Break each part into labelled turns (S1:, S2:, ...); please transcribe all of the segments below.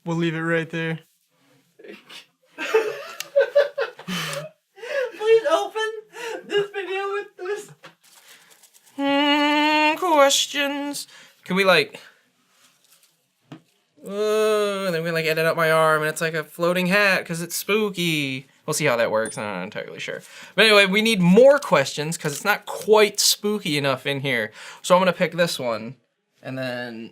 S1: We'll leave it right there.
S2: Please open this video with this.
S3: Questions. Can we like... then we like edit up my arm and it's like a floating hat because it's spooky. We'll see how that works. I'm not entirely sure. But anyway, we need more questions because it's not quite spooky enough in here. So I'm gonna pick this one, and then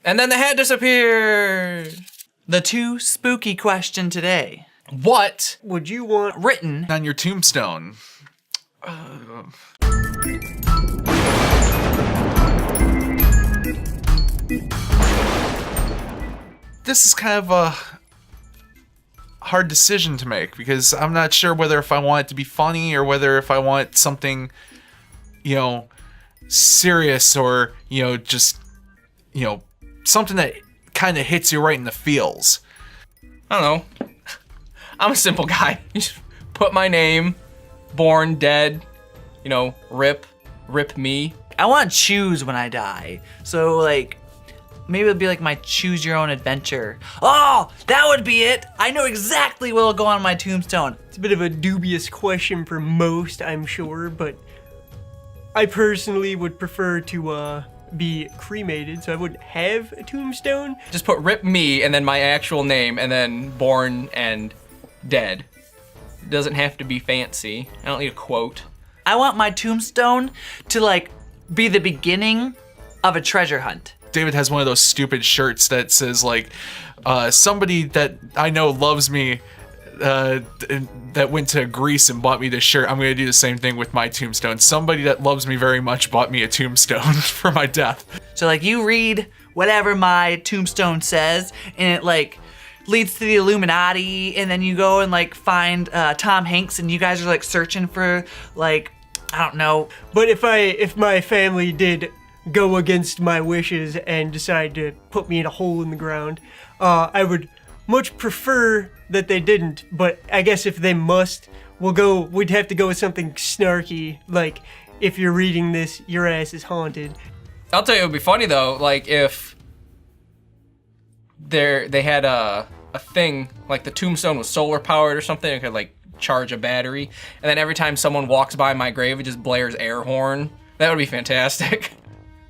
S3: the hat disappeared.
S2: The TueSpükie question today.
S3: What
S1: Would you want
S2: Written
S4: On your tombstone. This is kind of a hard decision to make because I'm not sure whether if I want it to be funny or whether if I want something, you know, serious or, you know, just, you know, something that kind of hits you right in the feels.
S3: I don't know. I'm a simple guy. You just put my name, born, dead, you know, rip me.
S2: I want to choose when I die. So like, maybe it'll be like my choose your own adventure. Oh, that would be it. I know exactly what'll go on my tombstone.
S1: It's a bit of a dubious question for most, I'm sure, but I personally would prefer to be cremated, so I wouldn't have a tombstone.
S3: Just put rip me and then my actual name and then born and dead. It doesn't have to be fancy. I don't need a quote.
S2: I want my tombstone to like be the beginning of a treasure hunt.
S4: David has one of those stupid shirts that says like, somebody that I know loves me, that went to Greece and bought me this shirt. I'm gonna do the same thing with my tombstone. Somebody that loves me very much bought me a tombstone for my death.
S2: So like you read whatever my tombstone says and it like leads to the Illuminati, and then you go and like find Tom Hanks and you guys are like searching for like, I don't know.
S1: But if my family did go against my wishes and decide to put me in a hole in the ground, I would much prefer that they didn't, but I guess if they must, we'd have to go with something snarky, like, if you're reading this, your ass is haunted.
S3: I'll tell you, it would be funny though, like if they had a thing, like the tombstone was solar powered or something, it could like charge a battery, and then every time someone walks by my grave, it just blares air horn. That would be fantastic.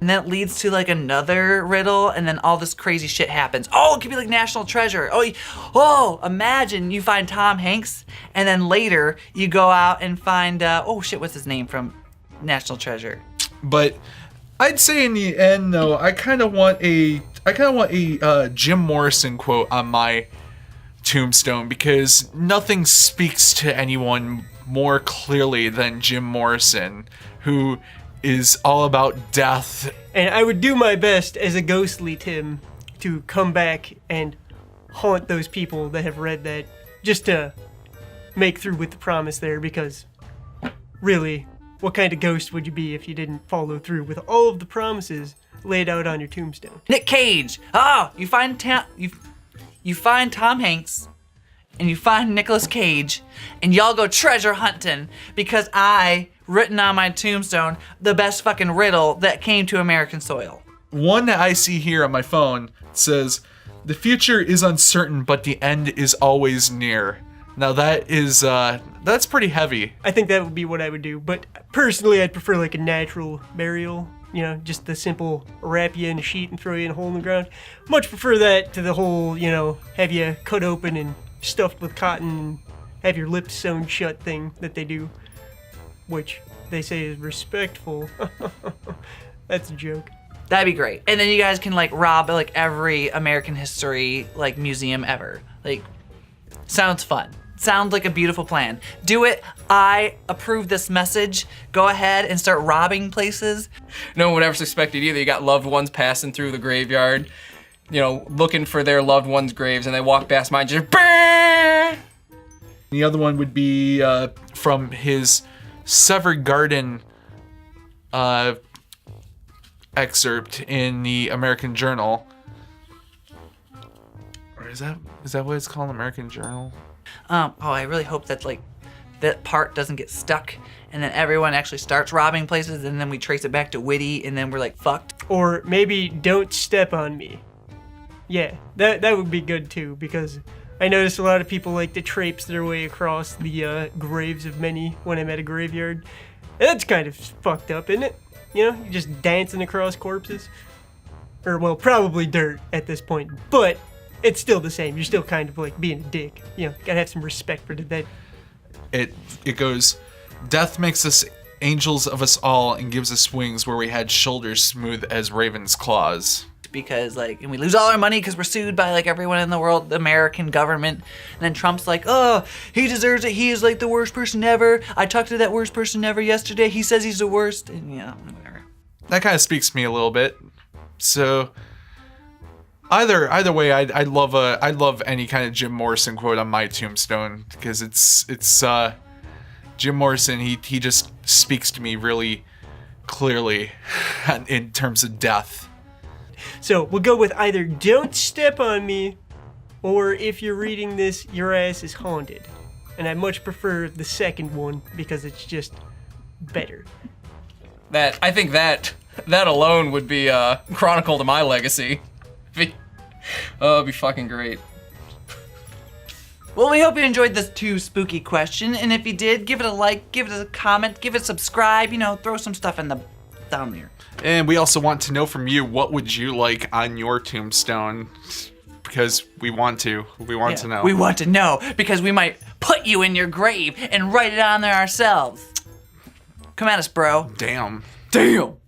S2: And that leads to like another riddle, and then all this crazy shit happens. Oh, it could be like National Treasure. Oh, imagine you find Tom Hanks, and then later you go out and find, oh shit, what's his name from National Treasure?
S4: But I'd say in the end, though, I kind of want a Jim Morrison quote on my tombstone, because nothing speaks to anyone more clearly than Jim Morrison, who is all about death.
S1: And I would do my best as a ghostly Tim to come back and haunt those people that have read that, just to make through with the promise there, because really, what kind of ghost would you be if you didn't follow through with all of the promises laid out on your tombstone?
S2: Nick Cage. Oh, you find Tom Hanks and you find Nicolas Cage and y'all go treasure hunting because I written on my tombstone the best fucking riddle that came to American soil.
S4: One that I see here on my phone says, "The future is uncertain, but the end is always near." Now that is, that's pretty heavy.
S1: I think that would be what I would do, but personally I'd prefer like a natural burial. You know, just the simple wrap you in a sheet and throw you in a hole in the ground. Much prefer that to the whole, you know, have you cut open and stuffed with cotton and have your lips sewn shut thing that they do, which they say is respectful. That's a joke.
S2: That'd be great. And then you guys can like rob like every American history like museum ever. Like, sounds fun. Sounds like a beautiful plan. Do it. I approve this message. Go ahead and start robbing places.
S3: No one would ever suspect it either. You got loved ones passing through the graveyard, you know, looking for their loved ones' graves, and they walk past mine, just BANG!
S4: The other one would be from his Severed Garden excerpt in the American Journal. Or is that what it's called, American Journal?
S2: Oh, I really hope that like that part doesn't get stuck and then everyone actually starts robbing places and then we trace it back to Wity and then we're like fucked.
S1: Or maybe Don't Step on Me. Yeah, that would be good too, because I noticed a lot of people like to traipse their way across the graves of many when I'm at a graveyard. That's kind of fucked up, isn't it? You know, you're just dancing across corpses. Or, well, probably dirt at this point, but it's still the same. You're still kind of like being a dick. You know, gotta have some respect for the dead.
S4: It goes, death makes us angels of us all and gives us wings where we had shoulders smooth as raven's claws.
S2: Because and we lose all our money because we're sued by everyone in the world, the American government. And then Trump's like, oh, he deserves it. He is the worst person ever. I talked to that worst person ever yesterday. He says he's the worst. And whatever.
S4: That kind of speaks to me a little bit. So either way, I'd love any kind of Jim Morrison quote on my tombstone, because it's Jim Morrison. He just speaks to me really clearly in terms of death.
S1: So we'll go with either don't step on me, or if you're reading this, your ass is haunted. And I much prefer the second one because it's just better.
S3: I think that alone would be chronicle to my legacy. It'd be fucking great.
S2: Well, we hope you enjoyed this TueSpükie question, and if you did, give it a like, give it a comment, give it a subscribe, throw some stuff down there.
S4: And we also want to know from you, what would you like on your tombstone? Because we want to know.
S2: We want to know, because we might put you in your grave and write it on there ourselves. Come at us, bro.
S4: Damn.
S2: Damn.